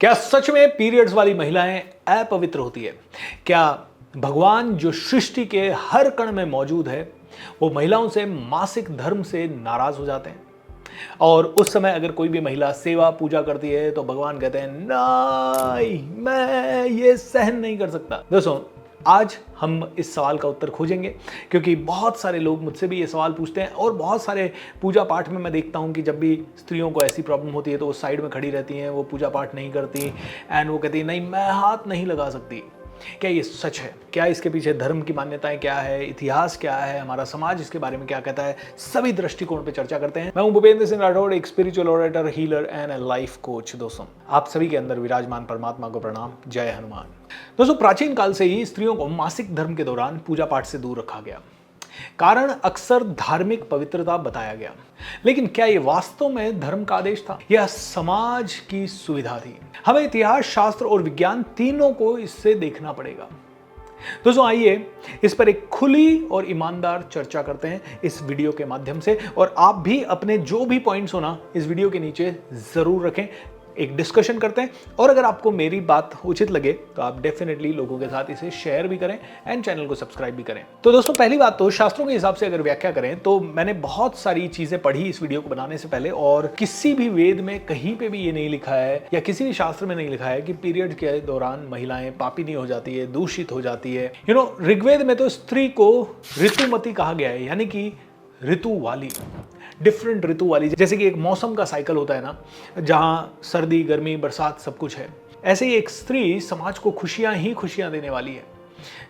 क्या सच में पीरियड्स वाली महिलाएं अपवित्र होती है? क्या भगवान जो सृष्टि के हर कण में मौजूद है वो महिलाओं से मासिक धर्म से नाराज हो जाते हैं? और उस समय अगर कोई भी महिला सेवा पूजा करती है तो भगवान कहते हैं नहीं, मैं ये सहन नहीं कर सकता। दोस्तों, आज हम इस सवाल का उत्तर खोजेंगे क्योंकि बहुत सारे लोग मुझसे भी ये सवाल पूछते हैं और बहुत सारे पूजा पाठ में मैं देखता हूँ कि जब भी स्त्रियों को ऐसी प्रॉब्लम होती है तो वो साइड में खड़ी रहती हैं, वो पूजा पाठ नहीं करती एंड वो कहती है नहीं, मैं हाथ नहीं लगा सकती। क्या ये सच है? क्या इसके पीछे धर्म की मान्यताएं क्या है, इतिहास क्या है, हमारा समाज इसके बारे में क्या कहता है? सभी दृष्टिकोण पे चर्चा करते हैं। मैं हूं भूपेंद्र सिंह राठौड़, एक spiritual orator, healer and life coach. दोस्तों, आप सभी के अंदर विराजमान परमात्मा को प्रणाम। जय हनुमान। दोस्तों, प्राचीन काल से ही स्त्रियों को मासिक धर्म के दौरान पूजा पाठ से दूर रखा गया। कारण अक्सर धार्मिक पवित्रता बताया गया, लेकिन क्या यह वास्तव में धर्म का आदेश था? यह समाज की सुविधा थी। हमें इतिहास, शास्त्र और विज्ञान तीनों को इससे देखना पड़ेगा। दोस्तों, आइए इस पर एक खुली और ईमानदार चर्चा करते हैं इस वीडियो के माध्यम से। और आप भी अपने जो भी पॉइंट्स हो ना इस वीडियो के नीचे जरूर रखें, एक डिस्कशन करते हैं। और अगर आपको मेरी बात उचित लगे तो आप डेफिनेटली लोगों के साथ इसे शेयर भी करें एंड चैनल को सब्सक्राइब भी करें। तो दोस्तों, पहली बात तो शास्त्रों के हिसाब से अगर व्याख्या करें तो मैंने बहुत सारी चीजें पढ़ी इस वीडियो को बनाने से पहले, और किसी भी वेद में कहीं पे भी ये नहीं लिखा है या किसी भी शास्त्र में नहीं लिखा है कि पीरियड के दौरान महिलाएं पापिनी हो जाती है, दूषित हो जाती है। ऋग्वेद में तो स्त्री को ऋतुमती कहा गया है, यानी कि ऋतु वाली, डिफरेंट ऋतु वाली। जैसे कि एक मौसम का साइकिल होता है ना, जहां सर्दी, गर्मी, बरसात सब कुछ है, ऐसे ही एक स्त्री समाज को खुशियां ही खुशियां देने वाली है।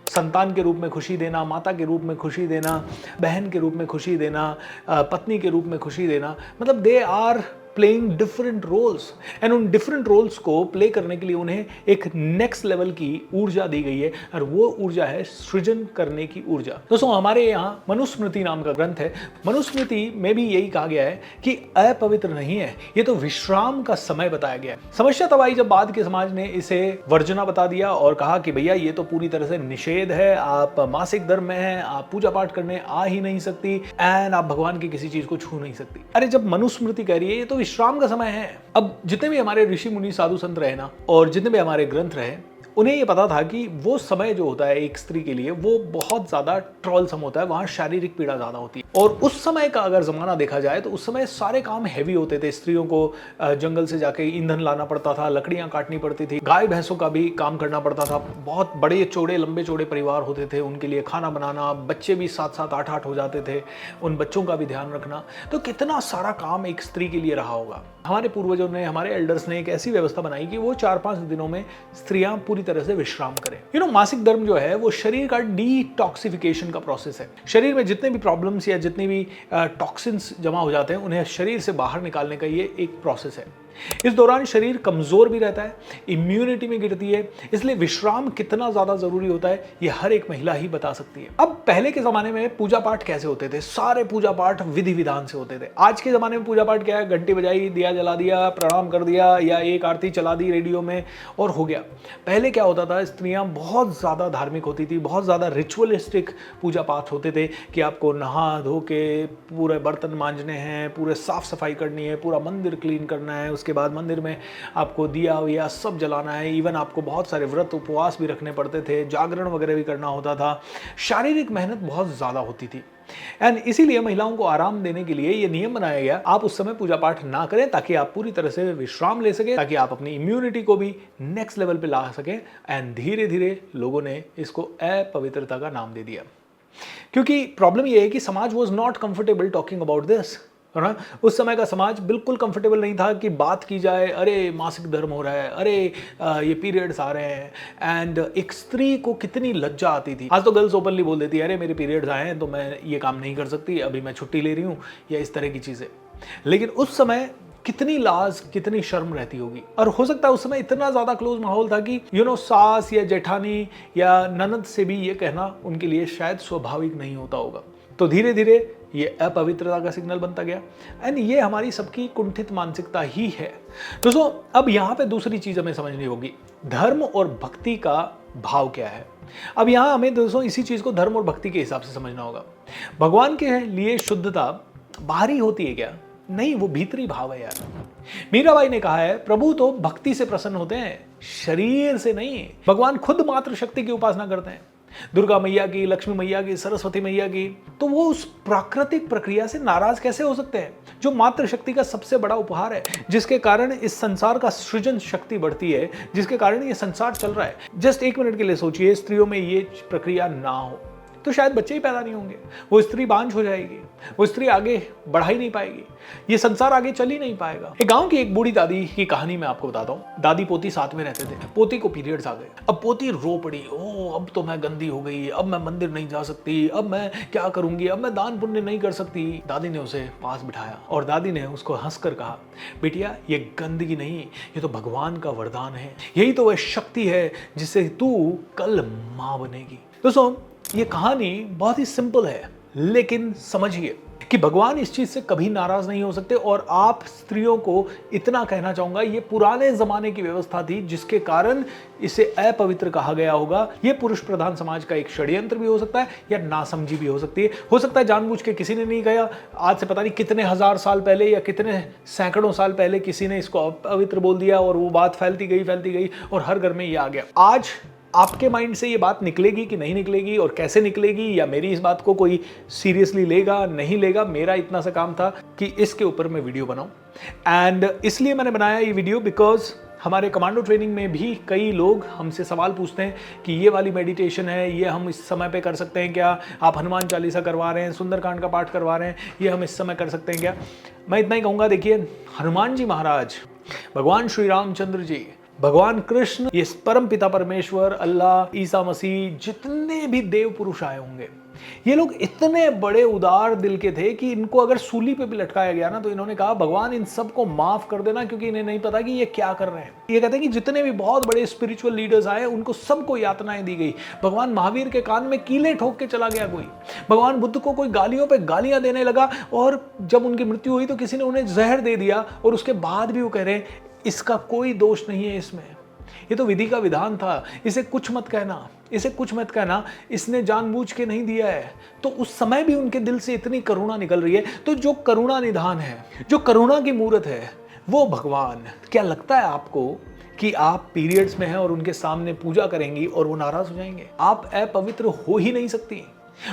संतान के रूप में खुशी देना, माता के रूप में खुशी देना, बहन के रूप में खुशी देना, पत्नी के रूप में खुशी देना, मतलब they are playing different roles and उन डिफरेंट रोल्स को प्ले करने के लिए उन्हें एक नेक्स्ट लेवल की ऊर्जा दी गई है, और वो ऊर्जा है सृजन करने की ऊर्जा। दोस्तों, हमारे यहाँ मनुस्मृति नाम का ग्रंथ है। मनुस्मृति में भी यही कहा गया है कि अपवित्र नहीं है, ये तो विश्राम का समय बताया गया है। समस्या तब आई जब बाद के समाज ने इसे वर्जना बता दिया और कहा कि भैया ये तो पूरी तरह से निषेध है, आप मासिक धर्म में हैं, आप पूजा पाठ करने आ ही नहीं सकती एंड आप भगवान की किसी चीज को छू नहीं सकती। अरे, जब मनुस्मृति कह रही है ये तो विश्राम का समय है। अब जितने भी हमारे ऋषि मुनि साधु संत रहे ना, और जितने भी हमारे ग्रंथ रहे, उन्हें ये पता था कि वो समय जो होता है एक स्त्री के लिए वो बहुत ज्यादा ट्रॉलसम होता है, वहां शारीरिक पीड़ा ज्यादा होती है। और उस समय का अगर जमाना देखा जाए तो उस समय सारे काम हैवी होते थे। स्त्रियों को जंगल से जाके ईंधन लाना पड़ता था, लकड़ियां काटनी पड़ती थी, गाय भैंसों का भी काम करना पड़ता था। बहुत बड़े चौड़े लंबे चौड़े परिवार होते थे, उनके लिए खाना बनाना, बच्चे भी 7-7 8-8 हो जाते थे, उन बच्चों का भी ध्यान रखना। तो कितना सारा काम एक स्त्री के लिए रहा होगा। हमारे पूर्वजों ने, हमारे एल्डर्स ने एक ऐसी व्यवस्था बनाई कि वो 4-5 दिनों में स्त्रियां पूरी तरह से विश्राम करें। मासिक धर्म जो है वो शरीर का डिटॉक्सिफिकेशन का प्रोसेस है। शरीर में जितने भी प्रॉब्लम्स या जितने भी टॉक्सिन्स जमा हो जाते हैं उन्हें शरीर से बाहर निकालने का ये एक प्रोसेस है। इस दौरान शरीर कमजोर भी रहता है, इम्यूनिटी में गिरती है, इसलिए विश्राम कितना ज्यादा जरूरी होता है ये हर एक महिला ही बता सकती है। अब पहले के जमाने में पूजा पाठ कैसे होते थे? सारे पूजा पाठ विधि विधान से होते थे। आज के जमाने में पूजा पाठ क्या है? घंटी बजाई, दिया जला दिया, प्रणाम कर दिया, या एक आरती चला दी रेडियो में और हो गया। पहले क्या होता था? स्त्रियां बहुत ज्यादा धार्मिक होती थी, बहुत ज्यादा रिचुअलिस्टिक पूजा पाठ होते थे कि आपको नहा धो के पूरे बर्तन मांजने हैं, पूरे साफ सफाई करनी है, पूरा मंदिर क्लीन करना है, उसके बाद मंदिर में आपको दिया या सब जलाना है। इवन आपको बहुत सारे व्रत उपवास भी रखने पड़ते थे, जागरण वगैरह भी करना होता था। शारीरिक मेहनत बहुत ज्यादा होती थी एंड इसीलिए महिलाओं को आराम देने के लिए ये नियम बनाया गया, आप उस समय पूजा पाठ ना करें ताकि आप पूरी तरह से विश्राम ले सके, ताकि आप अपनी इम्यूनिटी को भी नेक्स्ट लेवल पे ला सकें। एंड धीरे धीरे लोगों ने इसको अपवित्रता का नाम दे दिया, क्योंकि प्रॉब्लम ये है कि समाज was not comfortable talking about this, है ना। उस समय का समाज बिल्कुल कंफर्टेबल नहीं था कि बात की जाए, अरे मासिक धर्म हो रहा है, अरे ये पीरियड्स आ रहे हैं। एंड एक स्त्री को कितनी लज्जा आती थी। आज तो गर्ल्स ओपनली बोल देती है, अरे मेरे पीरियड्स आए हैं तो मैं ये काम नहीं कर सकती, अभी मैं छुट्टी ले रही हूँ, या इस तरह की चीज़ें। लेकिन उस समय कितनी लाज, कितनी शर्म रहती होगी। और हो सकता है उस समय इतना ज्यादा क्लोज माहौल था कि सास या जेठानी या ननद से भी ये कहना उनके लिए शायद स्वाभाविक नहीं होता होगा। तो धीरे धीरे ये अपवित्रता का सिग्नल बनता गया एंड ये हमारी सबकी कुंठित मानसिकता ही है। दोस्तों, अब यहाँ पे दूसरी चीज हमें समझनी होगी, धर्म और भक्ति का भाव क्या है। अब यहाँ हमें दोस्तों इसी चीज को धर्म और भक्ति के हिसाब से समझना होगा। भगवान के लिए शुद्धता बाहरी होती है क्या? नहीं, वो भीतरी भाव है यार। मीराबाई ने कहा है, प्रभु तो भक्ति से प्रसन्न होते हैं, शरीर से नहीं। भगवान खुद मात्र शक्ति की उपासना करते हैं, दुर्गा मैया की, लक्ष्मी मैया की, सरस्वती मैया की। तो वो उस प्राकृतिक प्रक्रिया से नाराज कैसे हो सकते हैं, जो मात्र शक्ति का सबसे बड़ा उपहार है, जिसके कारण इस संसार का सृजन शक्ति बढ़ती है, जिसके कारण ये संसार चल रहा है। जस्ट 1 मिनट के लिए सोचिए, स्त्रियों में ये प्रक्रिया ना हो तो शायद बच्चे ही पैदा नहीं होंगे, वो स्त्री बांझ हो जाएगी, वो स्त्री आगे बढ़ा ही नहीं पाएगी, ये संसार आगे चल ही नहीं पाएगा। एक गांव की एक बूढ़ी दादी की कहानी मैं आपको बताता हूँ। दादी पोती साथ में रहते थे, पोती को पीरियड्स आ गए। अब पोती रो पड़ी, ओ अब तो मैं गंदी हो गई, अब मैं मंदिर नहीं जा सकती, अब मैं क्या करूंगी, अब मैं दान पुण्य नहीं कर सकती। दादी ने उसे पास बिठाया और दादी ने उसको हंसकर कहा, बेटिया ये गंदगी नहीं, ये तो भगवान का वरदान है, यही तो वह शक्ति है जिससे तू कल माँ बनेगी। दोस्तों ये कहानी बहुत ही सिंपल है, लेकिन समझिए कि भगवान इस चीज से कभी नाराज नहीं हो सकते। और आप स्त्रियों को इतना कहना चाहूंगा, ये पुराने जमाने की व्यवस्था थी जिसके कारण इसे अपवित्र कहा गया होगा। ये पुरुष प्रधान समाज का एक षड्यंत्र भी हो सकता है या नासमझी भी हो सकती है। हो सकता है जानबूझ के किसी ने नहीं कहा, आज से पता नहीं कितने हजार साल पहले या कितने सैकड़ों साल पहले किसी ने इसको अपवित्र बोल दिया और वो बात फैलती गई और हर घर में ये आ गया। आज आपके माइंड से ये बात निकलेगी कि नहीं निकलेगी और कैसे निकलेगी, या मेरी इस बात को कोई सीरियसली लेगा नहीं लेगा, मेरा इतना सा काम था कि इसके ऊपर मैं वीडियो बनाऊं। एंड इसलिए मैंने बनाया ये वीडियो बिकॉज हमारे कमांडो ट्रेनिंग में भी कई लोग हमसे सवाल पूछते हैं कि ये वाली मेडिटेशन है, ये हम इस समय पे कर सकते हैं क्या? आप हनुमान चालीसा करवा रहे हैं, सुंदरकांड का पाठ करवा रहे हैं, ये हम इस समय कर सकते हैं क्या? मैं इतना ही कहूँगा, देखिए हनुमान जी महाराज, भगवान श्री रामचंद्र जी, भगवान कृष्ण, ये परम पिता परमेश्वर, अल्लाह, ईसा मसीह, जितने भी देव पुरुष आए होंगे, ये लोग इतने बड़े उदार दिल के थे कि इनको अगर सूली पे भी लटकाया गया ना तो इन्होंने कहा भगवान इन सबको माफ कर देना, क्योंकि इन्हें नहीं पता कि ये क्या कर रहे हैं। ये कहते हैं कि जितने भी बहुत बड़े स्पिरिचुअल लीडर्स आए उनको सबको यातनाएं दी गई। भगवान महावीर के कान में कीले ठोक के चला गया कोई, भगवान बुद्ध को कोई गालियों पे गालियां देने लगा, और जब उनकी मृत्यु हुई तो किसी ने उन्हें जहर दे दिया, और उसके बाद भी वो कह रहे हैं इसका कोई दोष नहीं है इसमें, ये तो विधि का विधान था, इसे कुछ मत कहना, इसे कुछ मत कहना, इसने जानबूझ के नहीं दिया है। तो उस समय भी उनके दिल से इतनी करुणा निकल रही है। तो जो करुणा निधान है, जो करुणा की मूर्त है, वो भगवान। क्या लगता है आपको कि आप पीरियड्स में हैं और उनके सामने पूजा करेंगी और वो नाराज हो जाएंगे? आप अपवित्र हो ही नहीं सकती।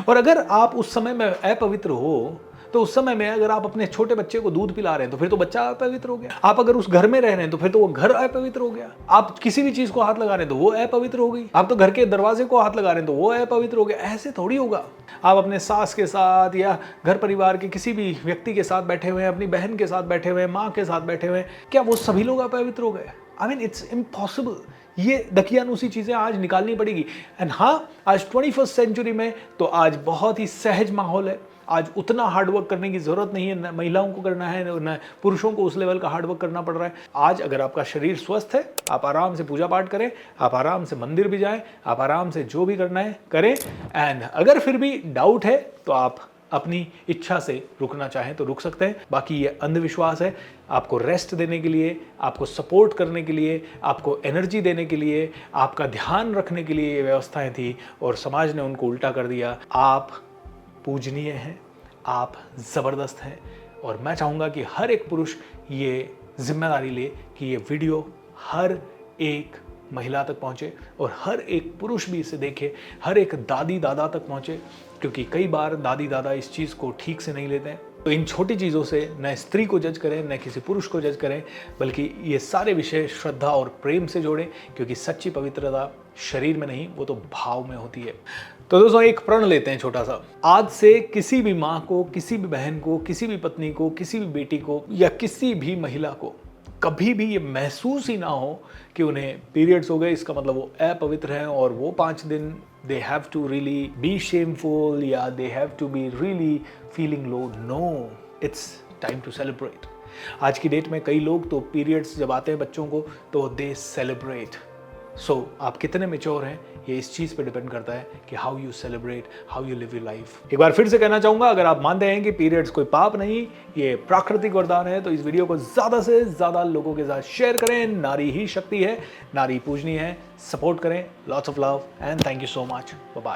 और अगर आप उस समय में अपवित्र हो तो उस समय में अगर आप अपने छोटे बच्चे को दूध पिला रहे हैं तो फिर तो बच्चा अपवित्र हो गया। आप अगर उस घर में रह रहे हैं तो फिर तो वो घर अपवित्र हो गया। आप किसी भी चीज को हाथ लगा रहे हैं तो वो अपवित्र हो गई। आप तो घर के दरवाजे को हाथ लगा रहे हैं तो वो अपवित्र हो गया। ऐसे थोड़ी होगा। आप अपने सास के साथ या घर परिवार के किसी भी व्यक्ति के साथ बैठे हुए हैं, अपनी बहन के साथ बैठे हुए हैं, माँ के साथ बैठे हुए हैं, क्या वो सभी लोग अपवित्र हो गए? I mean it's impossible. ये दकियानूसी चीजें आज निकालनी पड़ेगी। एंड हाँ, आज 21st सेंचुरी में तो आज बहुत ही सहज माहौल है। आज उतना हार्डवर्क करने की जरूरत नहीं है, न महिलाओं को करना है न पुरुषों को उस लेवल का हार्डवर्क करना पड़ रहा है। आज अगर आपका शरीर स्वस्थ है, आप आराम से पूजा पाठ करें, आप आराम से मंदिर भी जाएं, आप आराम से जो भी करना है करें। एंड अगर फिर भी डाउट है तो आप अपनी इच्छा से रुकना चाहें तो रुक सकते हैं। बाकी ये अंधविश्वास है। आपको रेस्ट देने के लिए, आपको सपोर्ट करने के लिए, आपको एनर्जी देने के लिए, आपका ध्यान रखने के लिए ये व्यवस्थाएं थी और समाज ने उनको उल्टा कर दिया। आप पूजनीय हैं, आप ज़बरदस्त हैं और मैं चाहूँगा कि हर एक पुरुष ये जिम्मेदारी ले कि ये वीडियो हर एक महिला तक पहुँचे और हर एक पुरुष भी इसे देखे, हर एक दादी दादा तक पहुँचे, क्योंकि कई बार दादी दादा इस चीज़ को ठीक से नहीं लेते हैं। तो इन छोटी चीज़ों से न स्त्री को जज करें, न किसी पुरुष को जज करें, बल्कि ये सारे विषय श्रद्धा और प्रेम से जोड़ें, क्योंकि सच्ची पवित्रता शरीर में नहीं, वो तो भाव में होती है। तो दोस्तों एक प्रण लेते हैं छोटा सा। आज से किसी भी माँ को, किसी भी बहन को, किसी भी पत्नी को, किसी भी बेटी को या किसी भी महिला को कभी भी ये महसूस ही ना हो कि उन्हें पीरियड्स हो गए, इसका मतलब वो अपवित्र हैं और वो 5 दिन they have to really be shameful या they have to be really feeling low. No, it's time to celebrate. आज की डेट में कई लोग तो पीरियड्स जब आते हैं बच्चों को तो they celebrate. So, आप कितने मेच्योर हैं ये इस चीज़ पे डिपेंड करता है कि how you celebrate, how you live your life. एक बार फिर से कहना चाहूँगा, अगर आप मानते हैं कि पीरियड्स कोई पाप नहीं, ये प्राकृतिक वरदान है, तो इस वीडियो को ज़्यादा से ज़्यादा लोगों के साथ शेयर करें। नारी ही शक्ति है, नारी पूजनीय है। सपोर्ट करें। Lots of love and thank you so much. Bye bye.